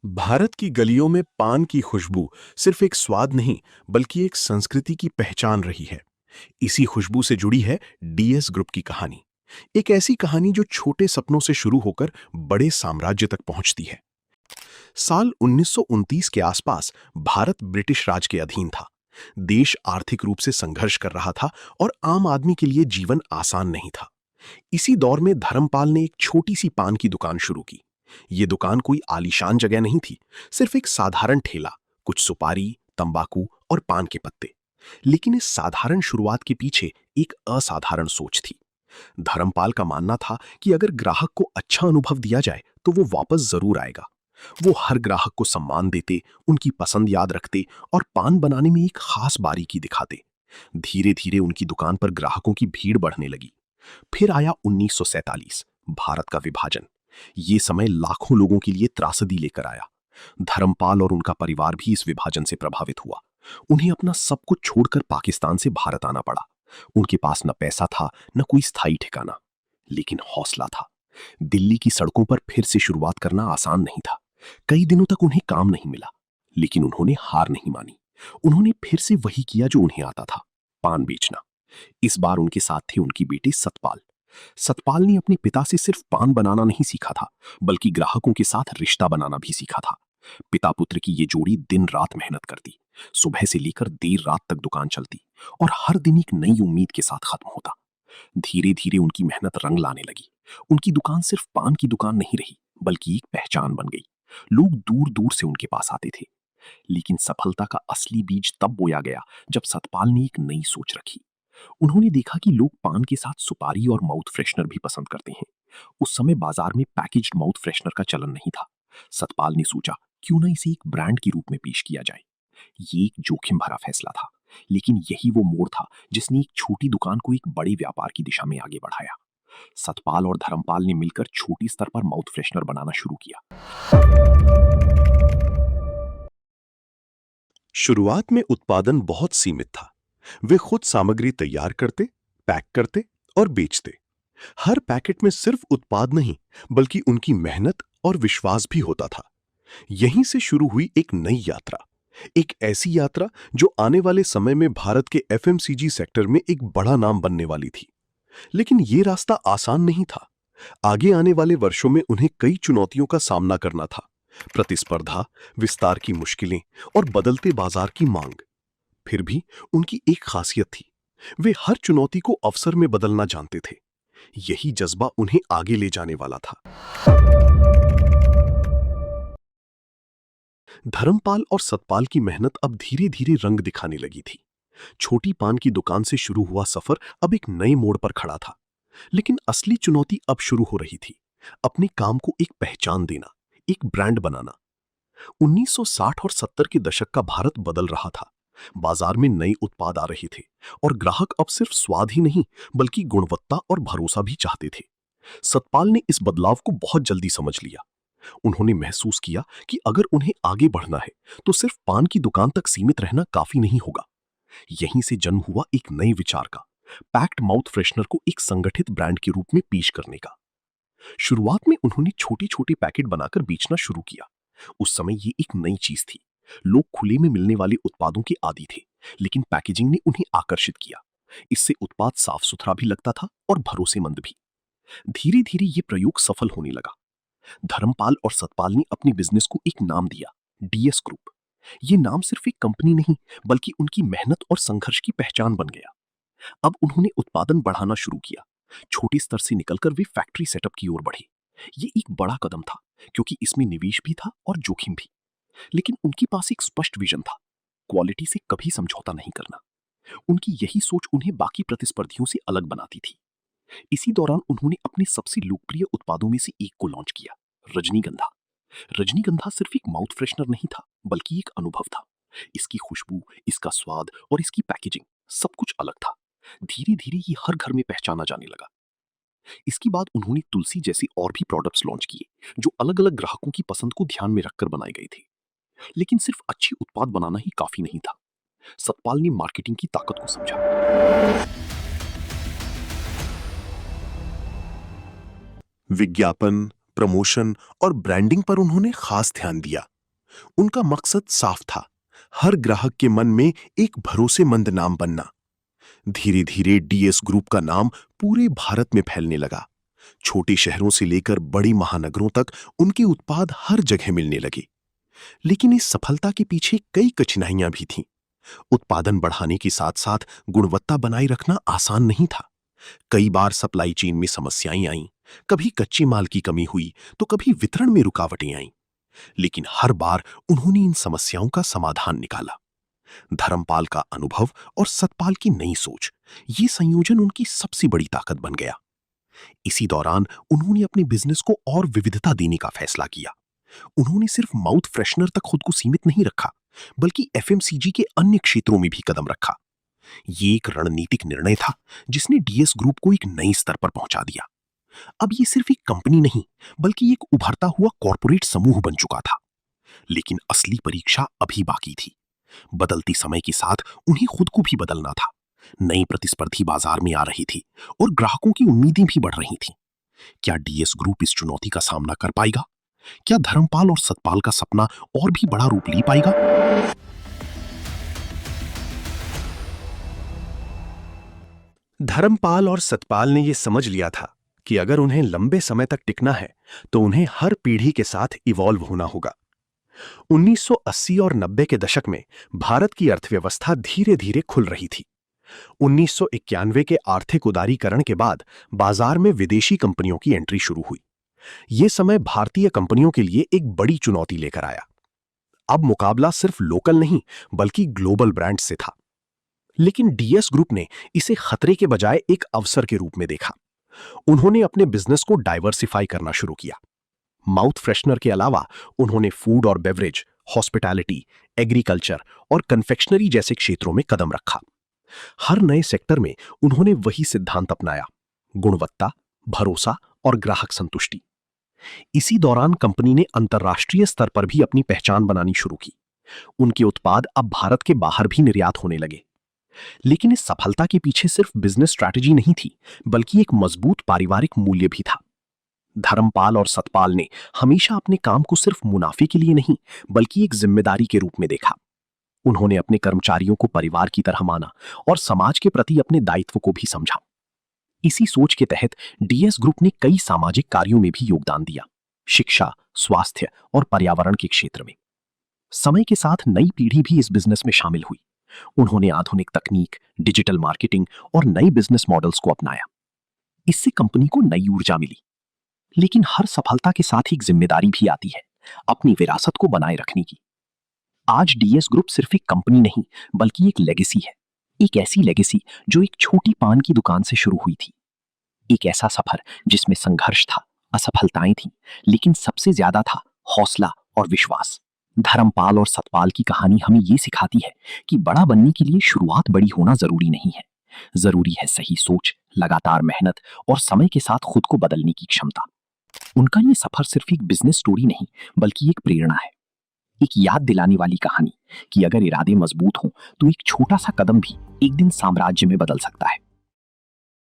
भारत की गलियों में पान की खुशबू सिर्फ एक स्वाद नहीं बल्कि एक संस्कृति की पहचान रही है। इसी खुशबू से जुड़ी है डीएस ग्रुप की कहानी। एक ऐसी कहानी जो छोटे सपनों से शुरू होकर बड़े साम्राज्य तक पहुंचती है। साल 1929 के आसपास भारत ब्रिटिश राज के अधीन था। देश आर्थिक रूप से संघर्ष कर रहा था और आम आदमी के लिए जीवन आसान नहीं था। इसी दौर में धर्मपाल ने एक छोटी सी पान की दुकान शुरू की। ये दुकान कोई आलीशान जगह नहीं थी, सिर्फ एक साधारण ठेला, कुछ सुपारी, तंबाकू और पान के पत्ते। लेकिन इस साधारण शुरुआत के पीछे एक असाधारण सोच थी। धर्मपाल का मानना था कि अगर ग्राहक को अच्छा अनुभव दिया जाए तो वो वापस जरूर आएगा। वो हर ग्राहक को सम्मान देते, उनकी पसंद याद रखते और पान बनाने में एक खास बारीकी दिखाते। धीरे धीरे उनकी दुकान पर ग्राहकों की भीड़ बढ़ने लगी। फिर आया 1947, भारत का विभाजन। ये समय लाखों लोगों के लिए त्रासदी लेकर आया। धर्मपाल और उनका परिवार भी इस विभाजन से प्रभावित हुआ। उन्हें अपना सब कुछ छोड़कर पाकिस्तान से भारत आना पड़ा। उनके पास न पैसा था, न कोई स्थायी ठिकाना, लेकिन हौसला था। दिल्ली की सड़कों पर फिर से शुरुआत करना आसान नहीं था। कई दिनों तक उन्हें काम नहीं मिला, लेकिन उन्होंने हार नहीं मानी। उन्होंने फिर से वही किया जो उन्हें आता था, पान बेचना। इस बार उनके साथ थे उनकी बेटी सतपाल। सतपाल ने अपने पिता से सिर्फ पान बनाना नहीं सीखा था, बल्कि ग्राहकों के साथ रिश्ता बनाना भी सीखा था। पिता पुत्र की ये जोड़ी दिन रात मेहनत करती। सुबह से लेकर देर रात तक दुकान चलती और हर दिन एक नई उम्मीद के साथ खत्म होता। धीरे धीरे उनकी मेहनत रंग लाने लगी। उनकी दुकान सिर्फ पान की दुकान नहीं रही, बल्कि एक पहचान बन गई। लोग दूर दूर से उनके पास आते थे। लेकिन सफलता का असली बीज तब बोया गया जब सतपाल ने एक नई सोच रखी। उन्होंने देखा कि लोग पान के साथ सुपारी और माउथ फ्रेशनर भी पसंद करते हैं। उस समय बाजार में पैकेज्ड माउथ फ्रेशनर का चलन नहीं था। सतपाल ने सोचा, क्यों ना इसे एक ब्रांड के रूप में पेश किया जाए। ये एक जोखिम भरा फैसला था, लेकिन यही वो मोड़ था जिसने एक छोटी दुकान को एक बड़े व्यापार की दिशा में आगे बढ़ाया। सतपाल और धर्मपाल ने मिलकर छोटी स्तर पर माउथ फ्रेशनर बनाना शुरू किया। शुरुआत में उत्पादन बहुत सीमित था। वे खुद सामग्री तैयार करते, पैक करते और बेचते। हर पैकेट में सिर्फ उत्पाद नहीं, बल्कि उनकी मेहनत और विश्वास भी होता था। यहीं से शुरू हुई एक नई यात्रा, एक ऐसी यात्रा जो आने वाले समय में भारत के एफएमसीजी सेक्टर में एक बड़ा नाम बनने वाली थी। लेकिन यह रास्ता आसान नहीं था। आगे आने वाले वर्षों में उन्हें कई चुनौतियों का सामना करना था। प्रतिस्पर्धा, विस्तार की मुश्किलें और बदलते बाजार की मांग। फिर भी उनकी एक खासियत थी, वे हर चुनौती को अवसर में बदलना जानते थे। यही जज्बा उन्हें आगे ले जाने वाला था। धर्मपाल और सतपाल की मेहनत अब धीरे धीरे रंग दिखाने लगी थी। छोटी पान की दुकान से शुरू हुआ सफर अब एक नए मोड़ पर खड़ा था। लेकिन असली चुनौती अब शुरू हो रही थी, अपने काम को एक पहचान देना, एक ब्रांड बनाना। 1960 और 70 के दशक का भारत बदल रहा था। बाजार में नए उत्पाद आ रहे थे और ग्राहक अब सिर्फ स्वाद ही नहीं, बल्कि गुणवत्ता और भरोसा भी चाहते थे। सतपाल ने इस बदलाव को बहुत जल्दी समझ लिया। उन्होंने महसूस किया कि अगर उन्हें आगे बढ़ना है तो सिर्फ पान की दुकान तक सीमित रहना काफी नहीं होगा। यहीं से जन्म हुआ एक नए विचार का, पैक्ड माउथ फ्रेशनर को एक संगठित ब्रांड के रूप में पेश करने का। शुरुआत में उन्होंने छोटे छोटे पैकेट बनाकर बेचना शुरू किया। उस समय ये एक नई चीज थी। लोग खुले में मिलने वाले उत्पादों के आदी थे, लेकिन पैकेजिंग ने उन्हें आकर्षित किया। इससे उत्पाद साफ सुथरा भी लगता था और भरोसेमंद भी। धीरे धीरे ये प्रयोग सफल होने लगा। धर्मपाल और सतपाल ने अपने बिजनेस को एक नाम दिया, डीएस ग्रुप। ये नाम सिर्फ एक कंपनी नहीं, बल्कि उनकी मेहनत और संघर्ष की पहचान बन गया। अब उन्होंने उत्पादन बढ़ाना शुरू किया। छोटे स्तर से निकलकर वे फैक्ट्री सेटअप की ओर बढ़े। ये एक बड़ा कदम था, क्योंकि इसमें निवेश भी था और जोखिम भी। लेकिन उनके पास एक स्पष्ट विजन था, क्वालिटी से कभी समझौता नहीं करना। उनकी यही सोच उन्हें बाकी प्रतिस्पर्धियों से अलग बनाती थी। इसी दौरान उन्होंने अपने सबसे लोकप्रिय उत्पादों में से एक को लॉन्च किया, रजनीगंधा। रजनीगंधा सिर्फ एक माउथ फ्रेशनर नहीं था, बल्कि एक अनुभव था। इसकी खुशबू, इसका स्वाद और इसकी पैकेजिंग, सब कुछ अलग था। धीरे धीरे ये हर घर में पहचाना जाने लगा। इसके बाद उन्होंने तुलसी जैसे और भी प्रोडक्ट्स लॉन्च किए, जो अलग अलग ग्राहकों की पसंद को ध्यान में रखकर बनाए गए थे। लेकिन सिर्फ अच्छी उत्पाद बनाना ही काफी नहीं था। सतपाल ने मार्केटिंग की ताकत को समझा। विज्ञापन, प्रमोशन और ब्रांडिंग पर उन्होंने खास ध्यान दिया। उनका मकसद साफ था, हर ग्राहक के मन में एक भरोसेमंद नाम बनना। धीरे धीरे डीएस ग्रुप का नाम पूरे भारत में फैलने लगा। छोटे शहरों से लेकर बड़ी महानगरों तक उनके उत्पाद हर जगह मिलने लगे। लेकिन इस सफलता के पीछे कई कठिनाइयां भी थीं। उत्पादन बढ़ाने के साथ साथ गुणवत्ता बनाए रखना आसान नहीं था। कई बार सप्लाई चेन में समस्याएं आईं, कभी कच्चे माल की कमी हुई तो कभी वितरण में रुकावटें आईं। लेकिन हर बार उन्होंने इन समस्याओं का समाधान निकाला। धर्मपाल का अनुभव और सतपाल की नई सोच, ये संयोजन उनकी सबसे बड़ी ताकत बन गया। इसी दौरान उन्होंने अपने बिजनेस को और विविधता देने का फैसला किया। उन्होंने सिर्फ माउथ फ्रेशनर तक खुद को सीमित नहीं रखा, बल्कि एफएमसीजी के अन्य क्षेत्रों में भी कदम रखा। ये एक रणनीतिक निर्णय था जिसने डीएस ग्रुप को एक नए स्तर पर पहुंचा दिया। अब ये सिर्फ एक कंपनी नहीं, बल्कि एक उभरता हुआ कॉरपोरेट समूह बन चुका था। लेकिन असली परीक्षा अभी बाकी थी। बदलते समय के साथ उन्हें खुद को भी बदलना था। नई प्रतिस्पर्धी बाजार में आ रही थी और ग्राहकों की उम्मीदें भी बढ़ रही थीं। क्या डीएस ग्रुप इस चुनौती का सामना कर पाएगा? क्या धर्मपाल और सतपाल का सपना और भी बड़ा रूप ले पाएगा? धर्मपाल और सतपाल ने यह समझ लिया था कि अगर उन्हें लंबे समय तक टिकना है तो उन्हें हर पीढ़ी के साथ इवॉल्व होना होगा। 1980 और 90 के दशक में भारत की अर्थव्यवस्था धीरे धीरे खुल रही थी। 1991 के आर्थिक उदारीकरण के बाद बाजार में विदेशी कंपनियों की एंट्री शुरू हुई। यह समय भारतीय कंपनियों के लिए एक बड़ी चुनौती लेकर आया। अब मुकाबला सिर्फ लोकल नहीं बल्कि ग्लोबल ब्रांड से था। लेकिन डीएस ग्रुप ने इसे खतरे के बजाय एक अवसर के रूप में देखा। उन्होंने अपने बिजनेस को डाइवर्सिफाई करना शुरू किया। माउथ फ्रेशनर के अलावा उन्होंने फूड और बेवरेज, हॉस्पिटैलिटी, एग्रीकल्चर और कन्फेक्शनरी जैसे क्षेत्रों में कदम रखा। हर नए सेक्टर में उन्होंने वही सिद्धांत अपनाया: गुणवत्ता, भरोसा और ग्राहक संतुष्टि। इसी दौरान कंपनी ने अंतर्राष्ट्रीय स्तर पर भी अपनी पहचान बनानी शुरू की। उनके उत्पाद अब भारत के बाहर भी निर्यात होने लगे। लेकिन इस सफलता के पीछे सिर्फ बिजनेस स्ट्रैटेजी नहीं थी, बल्कि एक मजबूत पारिवारिक मूल्य भी था। धर्मपाल और सतपाल ने हमेशा अपने काम को सिर्फ मुनाफे के लिए नहीं, बल्कि एक जिम्मेदारी के रूप में देखा। उन्होंने अपने कर्मचारियों को परिवार की तरह माना और समाज के प्रति अपने दायित्व को भी समझा। इसी सोच के तहत डीएस ग्रुप ने कई सामाजिक कार्यों में भी योगदान दिया, शिक्षा, स्वास्थ्य और पर्यावरण के क्षेत्र में। समय के साथ नई पीढ़ी भी इस बिजनेस में शामिल हुई। उन्होंने आधुनिक तकनीक, डिजिटल मार्केटिंग और नए बिजनेस मॉडल्स को अपनाया। इससे कंपनी को नई ऊर्जा मिली। लेकिन हर सफलता के साथ एक जिम्मेदारी भी आती है, अपनी विरासत को बनाए रखने की। आज डीएस ग्रुप सिर्फ एक कंपनी नहीं, बल्कि एक लेगेसी है। एक ऐसी लेगेसी जो एक छोटी पान की दुकान से शुरू हुई थी। एक ऐसा सफर जिसमें संघर्ष था, असफलताएं थीं, लेकिन सबसे ज्यादा था हौसला और विश्वास। धर्मपाल और सतपाल की कहानी हमें ये सिखाती है कि बड़ा बनने के लिए शुरुआत बड़ी होना जरूरी नहीं है। जरूरी है सही सोच, लगातार मेहनत और समय के साथ खुद को बदलने की क्षमता। उनका ये सफर सिर्फ एक बिजनेस स्टोरी नहीं, बल्कि एक प्रेरणा है, एक याद दिलाने वाली कहानी कि अगर इरादे मजबूत हों तो एक छोटा सा कदम भी एक दिन साम्राज्य में बदल सकता है।